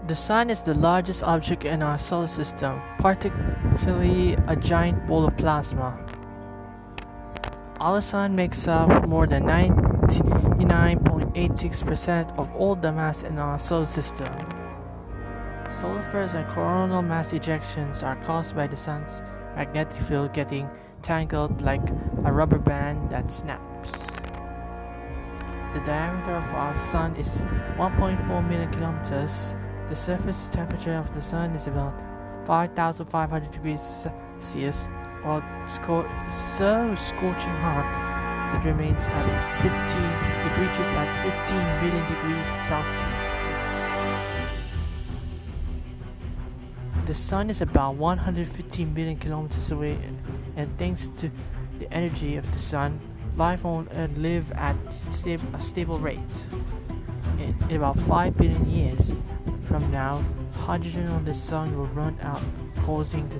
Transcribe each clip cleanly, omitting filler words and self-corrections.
The Sun is the largest object in our solar system, particularly a giant ball of plasma. Our Sun makes up more than 99.86% of all the mass in our solar system. Solar flares and coronal mass ejections are caused by the Sun's magnetic field getting tangled like a rubber band that snaps. The diameter of our Sun is 1.4 million kilometers. The surface temperature of the Sun is about 5,500 degrees Celsius, while so scorching hot it remains at 15. It reaches at 15 million degrees Celsius. The Sun is about 150 million kilometers away, and thanks to the energy of the Sun, life on Earth live at a stable rate. In about 5 billion years from now, hydrogen on the Sun will run out, causing the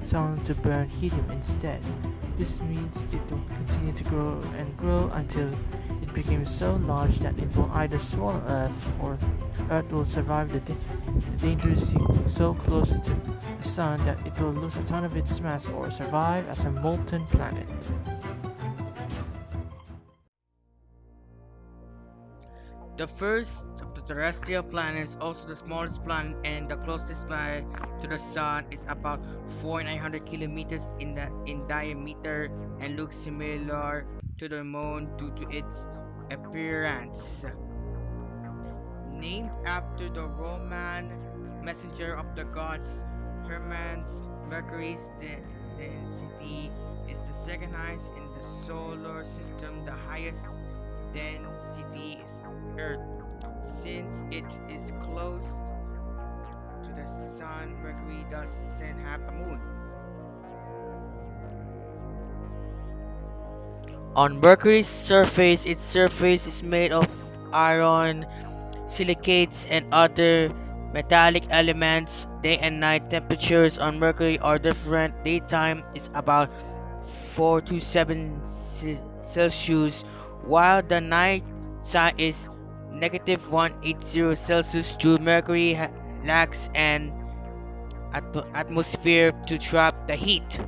Sun to burn helium instead. This means it will continue to grow and grow until it becomes so large that it will either swallow Earth, or Earth will survive the dangerously so close to the Sun that it will lose a ton of its mass or survive as a molten planet. The first of the terrestrial planets, also the smallest planet and the closest planet to the Sun, is about 4,900 kilometers in diameter and looks similar to the Moon due to its appearance. Named after the Roman messenger of the gods Hermes, Mercury's density is the second highest in the solar system. The highest density is Earth. Since it is close to the Sun, Mercury doesn't have a moon. On Mercury's surface, its surface is made of iron, silicates, and other metallic elements. Day and night temperatures on Mercury are different. Daytime is about 4 to 7 Celsius, while the night side is negative 180 Celsius due Mercury lacks an atmosphere to trap the heat.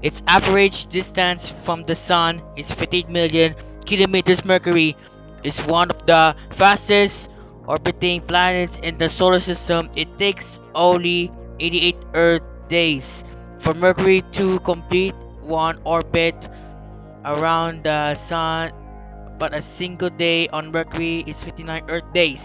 Its average distance from the Sun is 15 million kilometers. Mercury is one of the fastest orbiting planets in the solar system. It takes only 88 Earth days for Mercury to complete one orbit around the Sun, but a single day on Mercury is 59 Earth days.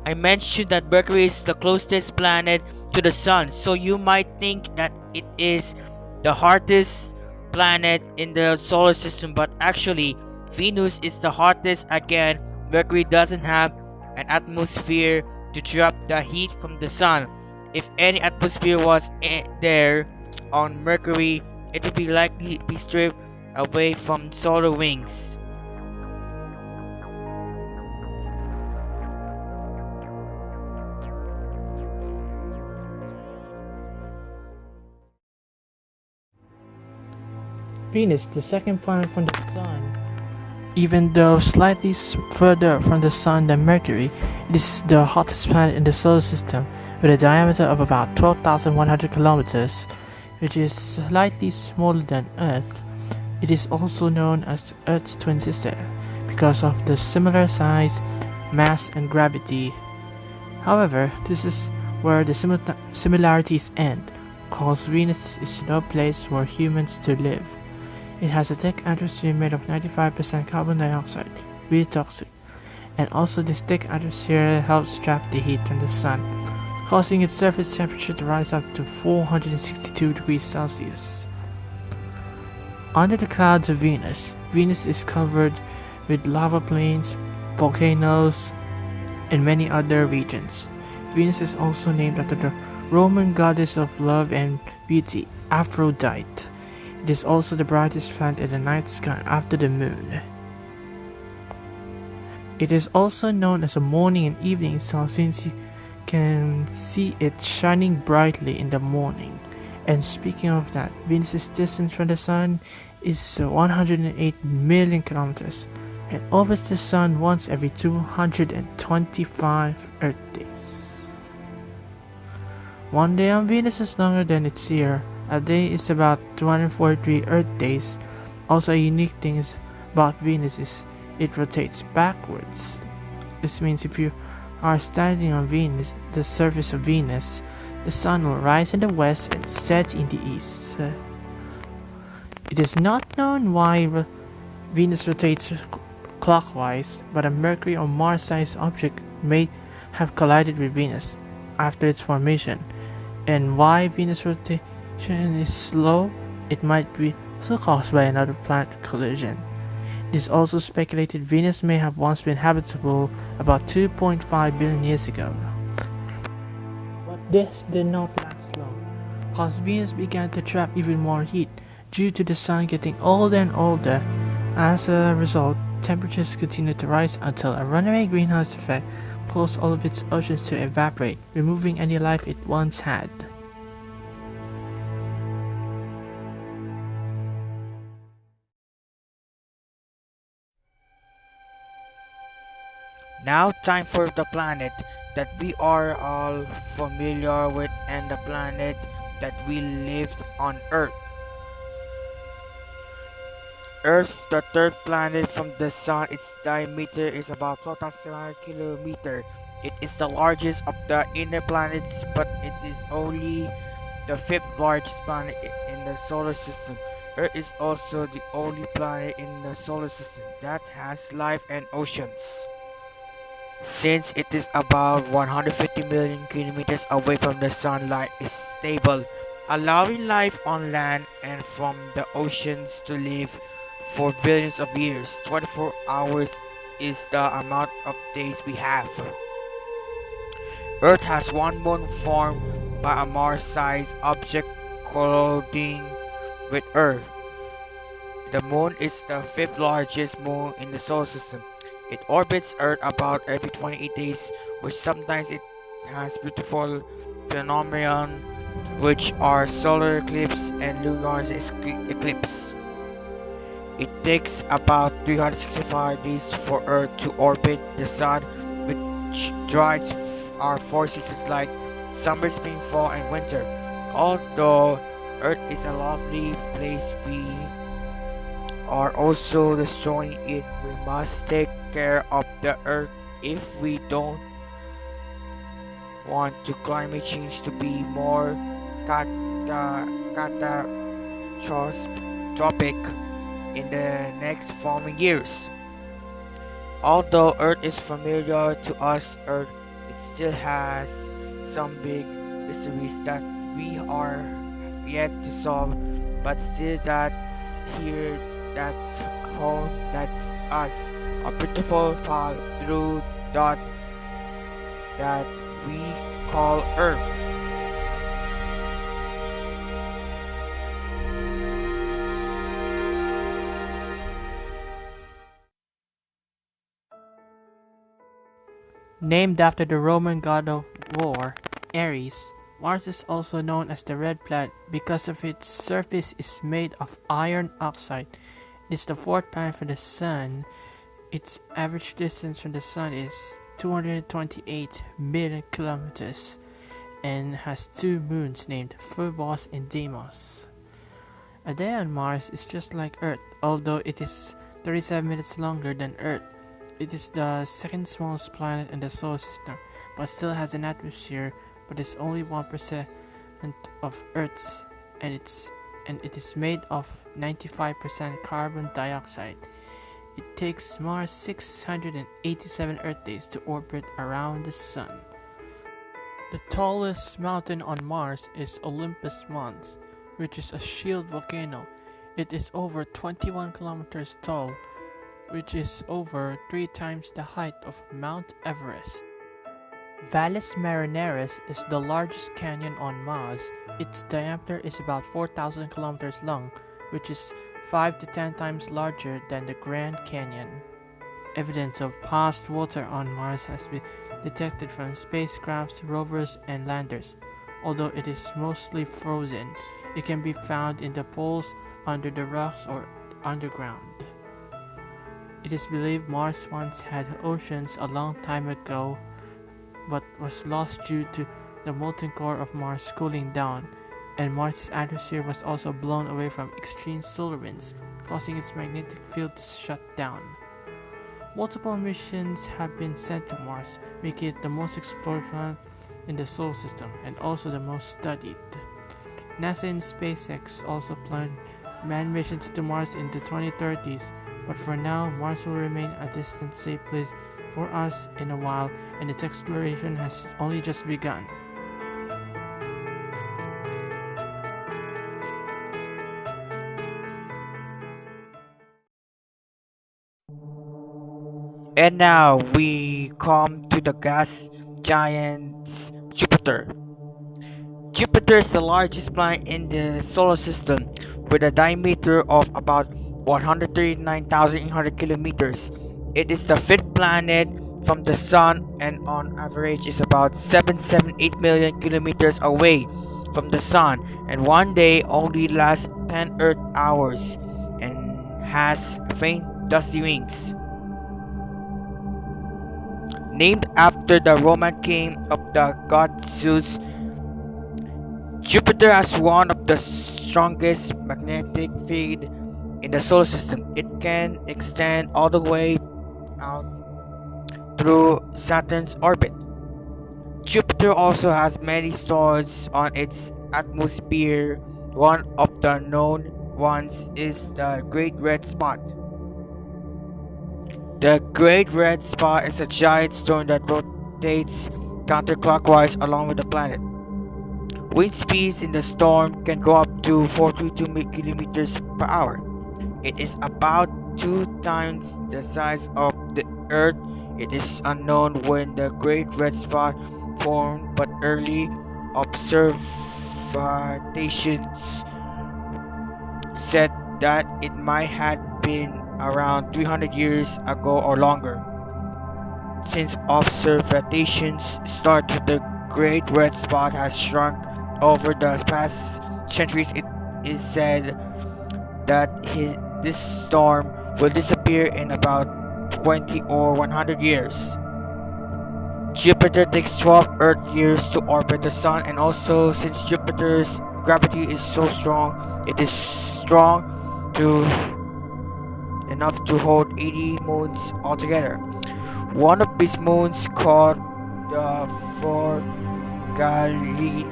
I mentioned that Mercury is the closest planet to the Sun, so you might think that it is the hottest planet in the solar system, but actually, Venus is the hottest again. Mercury doesn't have an atmosphere to trap the heat from the Sun. If any atmosphere was there on Mercury, it would be likely be stripped away from solar wings. Venus, the second planet from the Sun, even though slightly further from the Sun than Mercury, it is the hottest planet in the solar system with a diameter of about 12,100 kilometers, which is slightly smaller than Earth. It is also known as Earth's twin sister because of the similar size, mass, and gravity. However, this is where the similarities end, cause Venus is no place for humans to live. It has a thick atmosphere made of 95% carbon dioxide, really toxic, and also this thick atmosphere helps trap the heat from the Sun, causing its surface temperature to rise up to 462 degrees Celsius. Under the clouds of Venus, Venus is covered with lava plains, volcanoes, and many other regions. Venus is also named after the Roman goddess of love and beauty, Aphrodite. It is also the brightest planet in the night sky after the moon. It is also known as a morning and evening star since you can see it shining brightly in the morning. And speaking of that, Venus's distance from the Sun is 108 million kilometers and orbits the Sun once every 225 Earth days. One day on Venus is longer than its year. A day is about 243 Earth days. Also, a unique thing about Venus is it rotates backwards. This means if you are standing on Venus, the surface of Venus, the Sun will rise in the west and set in the east. It is not known why Venus rotates clockwise, but a Mercury or Mars-sized object may have collided with Venus after its formation. And why Venus rotation is slow? It might be also caused by another planet collision. It is also speculated Venus may have once been habitable about 2.5 billion years ago. But this did not last long, because Venus began to trap even more heat due to the Sun getting older and older. As a result, temperatures continued to rise until a runaway greenhouse effect caused all of its oceans to evaporate, removing any life it once had. Now, time for the planet that we are all familiar with and the planet that we lived on Earth. Earth, the third planet from the Sun, its diameter is about 12,700 kilometers. It is the largest of the inner planets, but it is only the fifth largest planet in the solar system. Earth is also the only planet in the solar system that has life and oceans. Since it is about 150 million kilometers away from the Sun, life is stable, allowing life on land and from the oceans to live for billions of years. 24 hours is the amount of days we have. Earth has one moon formed by a Mars-sized object colliding with Earth. The moon is the fifth largest moon in the solar system. It orbits Earth about every 28 days, which sometimes it has beautiful phenomena which are solar eclipse and lunar eclipse. It takes about 365 days for Earth to orbit the Sun, which drives our four seasons like summer, spring, fall, and winter. Although Earth is a lovely place, we are also destroying it. We must take care of the Earth if we don't want to climate change to be more catastrophic in the next following years. Although Earth is familiar to us, Earth it still has some big mysteries that we are yet to solve, but still that's here, that's home, that's us, a beautiful path through dot that we call Earth. Named after the Roman god of war, Ares, Mars is also known as the Red Planet because of its surface is made of iron oxide. It is the fourth planet from the Sun. Its average distance from the Sun is 228 million kilometers and has two moons named Phobos and Deimos. A day on Mars is just like Earth, although it is 37 minutes longer than Earth. It is the second smallest planet in the solar system, but still has an atmosphere, but is only 1% of Earth's, and it is made of 95% carbon dioxide. It takes Mars 687 Earth days to orbit around the Sun. The tallest mountain on Mars is Olympus Mons, which is a shield volcano. It is over 21 kilometers tall, which is over 3 times the height of Mount Everest. Valles Marineris is the largest canyon on Mars. Its diameter is about 4,000 kilometers long, which is 5 to 10 times larger than the Grand Canyon. Evidence of past water on Mars has been detected from spacecrafts, rovers, and landers. Although it is mostly frozen, it can be found in the poles under the rocks or underground. It is believed Mars once had oceans a long time ago, but was lost due to the molten core of Mars cooling down, and Mars' atmosphere was also blown away from extreme solar winds, causing its magnetic field to shut down. Multiple missions have been sent to Mars, making it the most explored planet in the solar system and also the most studied. NASA and SpaceX also plan manned missions to Mars in the 2030s, but for now, Mars will remain a distant, safe place for us in a while, and its exploration has only just begun. And now we come to the gas giant Jupiter. Jupiter is the largest planet in the solar system with a diameter of about 139,800 kilometers. It is the fifth planet from the Sun and on average is about 778 million kilometers away from the Sun, and one day only lasts 10 Earth hours and has faint dusty rings. Named after the Roman king of the god Zeus, Jupiter has one of the strongest magnetic field in the solar system. It can extend all the way out through Saturn's orbit. Jupiter also has many stars on its atmosphere. One of the known ones is the Great Red Spot. The Great Red Spot is a giant storm that rotates counterclockwise along with the planet. Wind speeds in the storm can go up to 42 kilometers per hour. It is about 2 times the size of the Earth. It is unknown when the Great Red Spot formed, but early observations said that it might have been around 300 years ago or longer. Since observations started, the Great Red Spot has shrunk over the past centuries. It is said that this storm will disappear in about 20 or 100 years. Jupiter takes 12 Earth years to orbit the Sun, and also since Jupiter's gravity is so strong, it is strong to enough to hold 80 moons altogether. One of these moons, called the four Galilean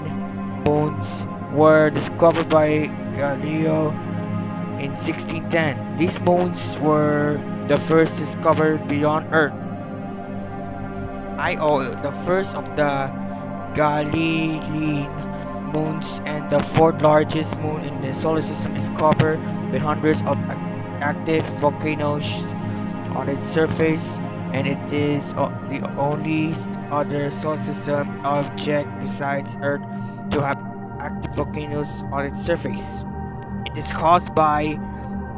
moons, were discovered by Galileo in 1610. These moons were the first discovered beyond Earth. Io, the first of the Galilean moons and the fourth largest moon in the solar system, is covered with hundreds of active volcanoes on its surface, and it is the only other solar system object besides Earth to have active volcanoes on its surface. It is caused by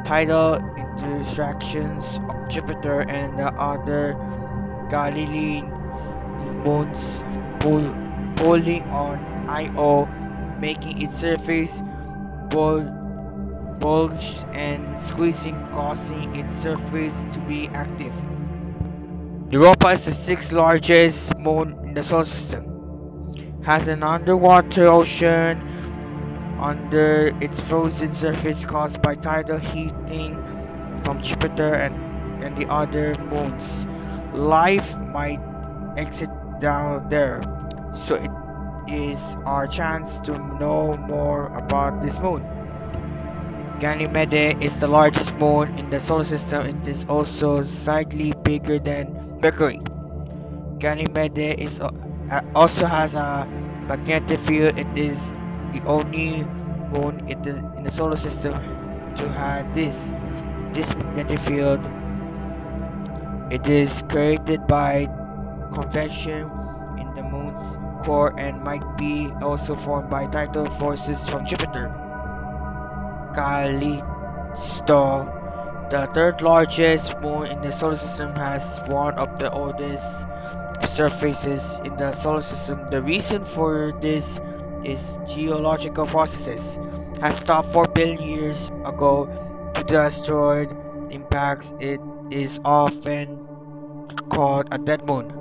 tidal interactions of Jupiter and the other Galilean moons pulling on Io, making its surface bulge and squeezing, causing its surface to be active. Europa is the sixth largest moon in the solar system. Has an underwater ocean under its frozen surface caused by tidal heating from Jupiter and the other moons. Life might exist down there, so it is our chance to know more about this moon. Ganymede is the largest moon in the solar system. It is also slightly bigger than Mercury. Ganymede also has a magnetic field. It is the only moon in the solar system to have this magnetic field. It is created by convection in the moon's core and might be also formed by tidal forces from Jupiter. Callisto, the third largest moon in the solar system, has one of the oldest surfaces in the solar system. The reason for this is geological processes. has stopped 4 billion years ago due to asteroid impacts. It is often called a dead moon.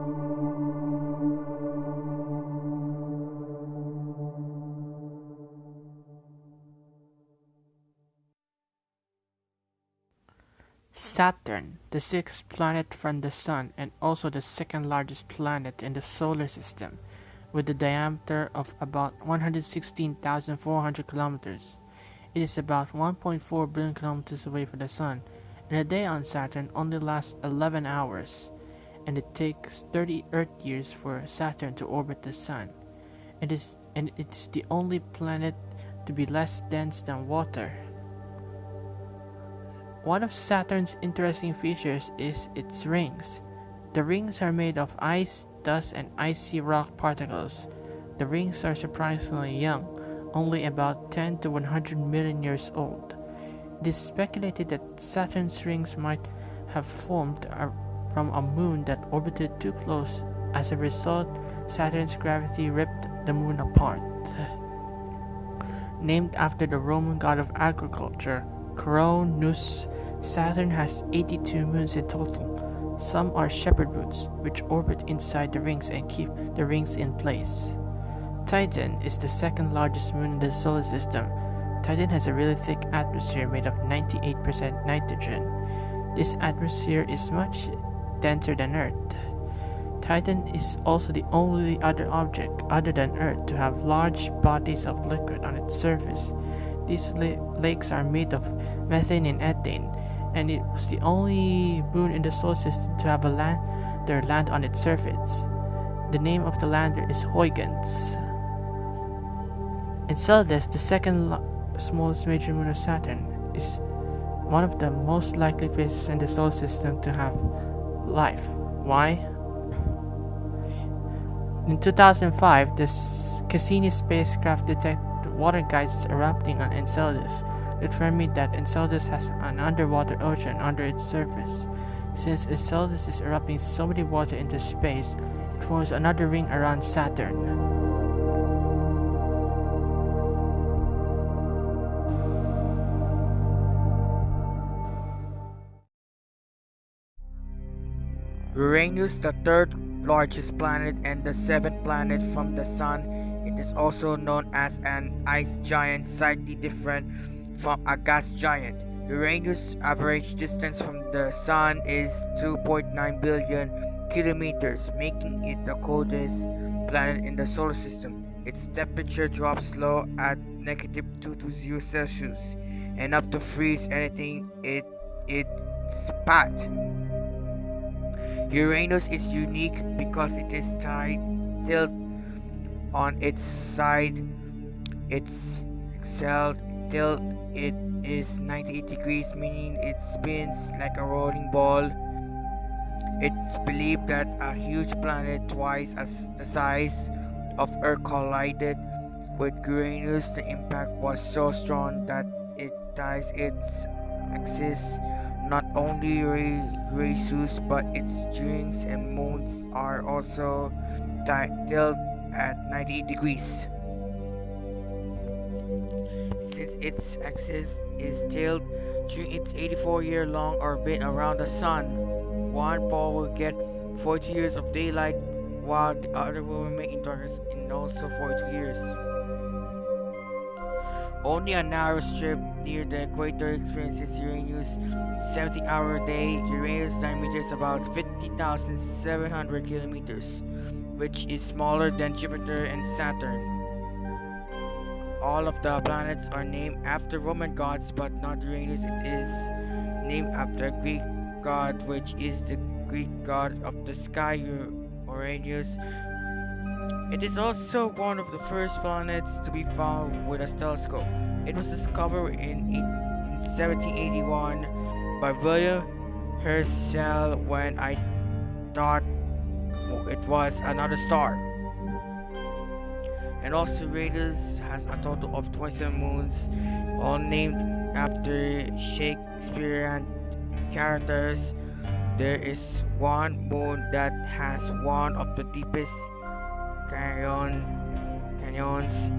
Saturn, the sixth planet from the Sun and also the second largest planet in the solar system, with a diameter of about 116,400 kilometers. It is about 1.4 billion kilometers away from the Sun, and a day on Saturn only lasts 11 hours, and it takes 30 Earth years for Saturn to orbit the Sun. It is the only planet to be less dense than water. One of Saturn's interesting features is its rings. The rings are made of ice, dust, and icy rock particles. The rings are surprisingly young, only about 10 to 100 million years old. It is speculated that Saturn's rings might have formed from a moon that orbited too close. As a result, Saturn's gravity ripped the moon apart. Named after the Roman god of agriculture, Cronus, Saturn has 82 moons in total. Some are shepherd moons, which orbit inside the rings and keep the rings in place. Titan is the second largest moon in the solar system. Titan has a really thick atmosphere made of 98% nitrogen. This atmosphere is much denser than Earth. Titan is also the only other object other than Earth to have large bodies of liquid on its surface. These lakes are made of methane and ethane, and it was the only moon in the solar system to have their land on its surface. The name of the lander is Huygens. Enceladus, the second smallest major moon of Saturn, is one of the most likely places in the solar system to have life. Why? In 2005, the Cassini spacecraft detected water geysers erupting on Enceladus, determining that Enceladus has an underwater ocean under its surface. Since Enceladus is erupting so much water into space, it forms another ring around Saturn. Uranus, the third largest planet and the seventh planet from the Sun, it is also known as an ice giant, slightly different from a gas giant. Uranus' average distance from the Sun is 2.9 billion kilometers, making it the coldest planet in the solar system. Its temperature drops low at -220 Celsius enough to freeze anything its path. Uranus is unique because it is tilted on its side. Its axial tilt it is 98 degrees, meaning it spins like a rolling ball. It's believed that a huge planet twice as the size of Earth collided with Uranus. The impact was so strong that it ties its axis. Not only Uranus but its rings and moons are also tilted at 98 degrees. Since its axis is tilted during its 84-year-long orbit around the Sun, one pole will get 40 years of daylight while the other will remain in darkness in also 40 years. Only a narrow strip near the equator experiences Uranus' 70-hour day. Uranus' diameter is about 50,700 kilometers, which is smaller than Jupiter and Saturn. All of the planets are named after Roman gods, but not Uranus. It is named after a Greek god, which is the Greek god of the sky, Uranus. It is also one of the first planets to be found with a telescope. It was discovered in 1781 by William Herschel when I thought it was another star. And also Uranus has a total of 27 moons, all named after Shakespearean characters. There is one moon that has one of the deepest canyons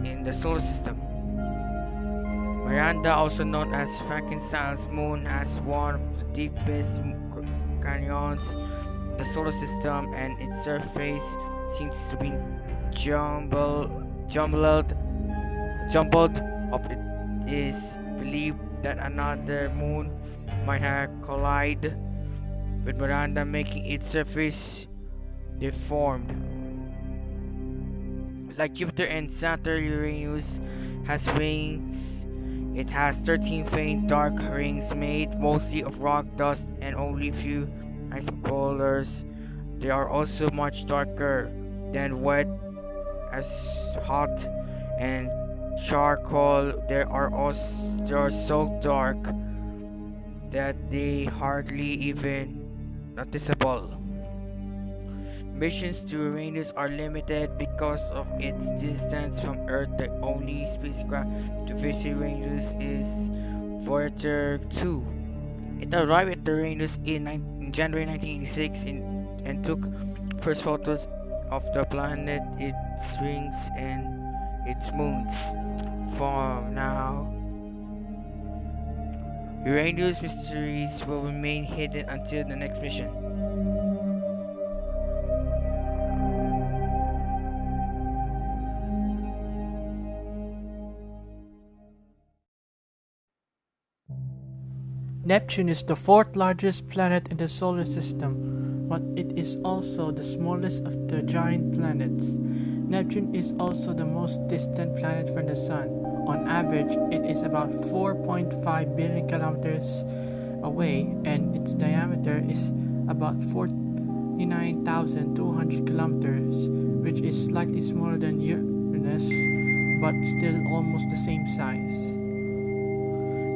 in the solar system. Miranda, also known as Frankenstein's moon, has one of the deepest canyons in the solar system, and its surface seems to be jumbled, jumbled up. It is believed that another moon might have collided with Miranda, making its surface deformed. Like Jupiter and Saturn, Uranus has rings. It has 13 faint dark rings made mostly of rock dust and only few ice boulders. They are also much darker than wet, as hot and charcoal. They are so dark that they hardly even noticeable. Missions to Uranus are limited because of its distance from Earth. The only spacecraft to visit Uranus is Voyager 2. It arrived at Uranus in January 1986 and took first photos of the planet, its rings, and its moons. For now, Uranus mysteries will remain hidden until the next mission. Neptune is the fourth largest planet in the solar system, but it is also the smallest of the giant planets. Neptune is also the most distant planet from the Sun. On average, it is about 4.5 billion kilometers away, and its diameter is about 49,200 kilometers, which is slightly smaller than Uranus, but still almost the same size.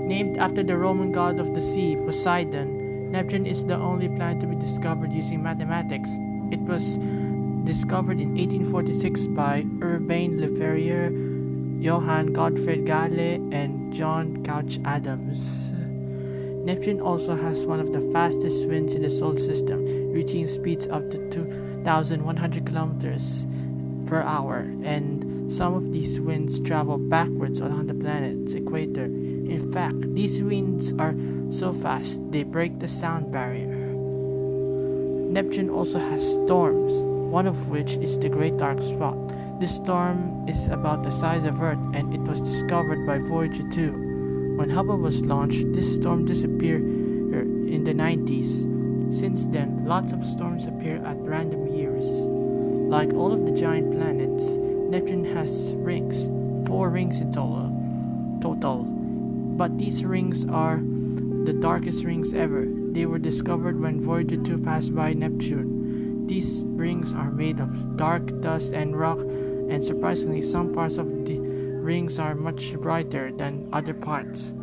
Named after the Roman god of the sea, Poseidon, Neptune is the only planet to be discovered using mathematics. It was discovered in 1846 by Urbain Le Verrier, Johann Gottfried Galle, and John Couch Adams. Neptune also has one of the fastest winds in the solar system, reaching speeds up to 2,100 kilometers per hour, and some of these winds travel backwards along the planet's equator. In fact, these winds are so fast they break the sound barrier. Neptune also has storms, one of which is the Great Dark Spot. This storm is about the size of Earth, and it was discovered by Voyager 2. When Hubble was launched, this storm disappeared in the 90s. Since then, lots of storms appear at random years. Like all of the giant planets, Neptune has rings, 4 rings in total. But these rings are the darkest rings ever. They were discovered when Voyager 2 passed by Neptune. These rings are made of dark dust and rock, and surprisingly, some parts of the rings are much brighter than other parts.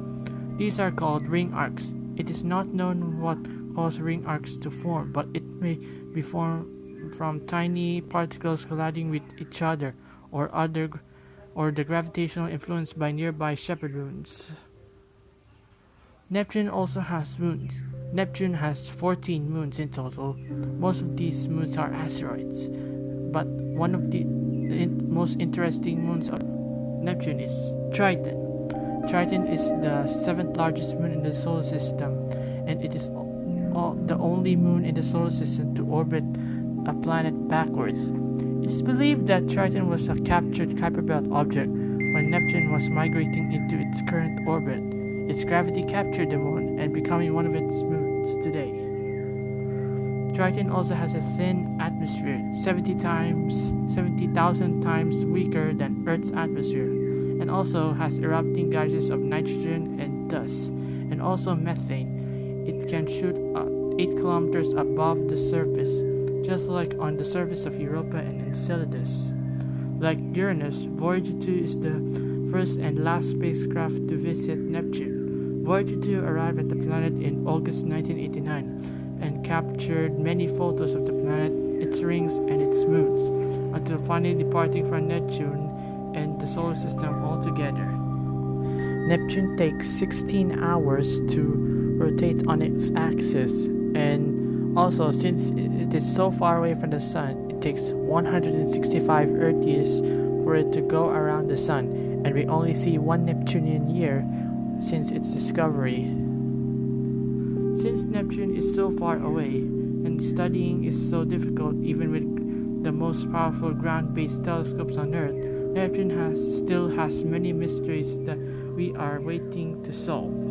These are called ring arcs. It is not known what caused ring arcs to form, but it may be formed from tiny particles colliding with each other, or the gravitational influence by nearby shepherd moons. Neptune also has moons. Neptune has 14 moons in total. Most of these moons are asteroids, but one of the most interesting moons of Neptune is Triton. Triton is the 7th largest moon in the solar system, and it is the only moon in the solar system to orbit a planet backwards. It is believed that Triton was a captured Kuiper Belt object when Neptune was migrating into its current orbit. Its gravity captured the moon and becoming one of its moons today. Triton also has a thin atmosphere, 70,000 times weaker than Earth's atmosphere, and also has erupting gases of nitrogen and dust, and also methane. It can shoot 8 kilometers above the surface, just like on the surface of Europa and Enceladus. Like Uranus, Voyager 2 is the first and last spacecraft to visit Neptune. Voyager 2 arrived at the planet in August 1989 and captured many photos of the planet, its rings, and its moons, until finally departing from Neptune and the solar system altogether. Neptune takes 16 hours to rotate on its axis, and also since it is so far away from the Sun, it takes 165 Earth years for it to go around the Sun, and we only see one Neptunian year since its discovery. Since Neptune is so far away and studying is so difficult even with the most powerful ground-based telescopes on Earth, Neptune still has many mysteries that we are waiting to solve.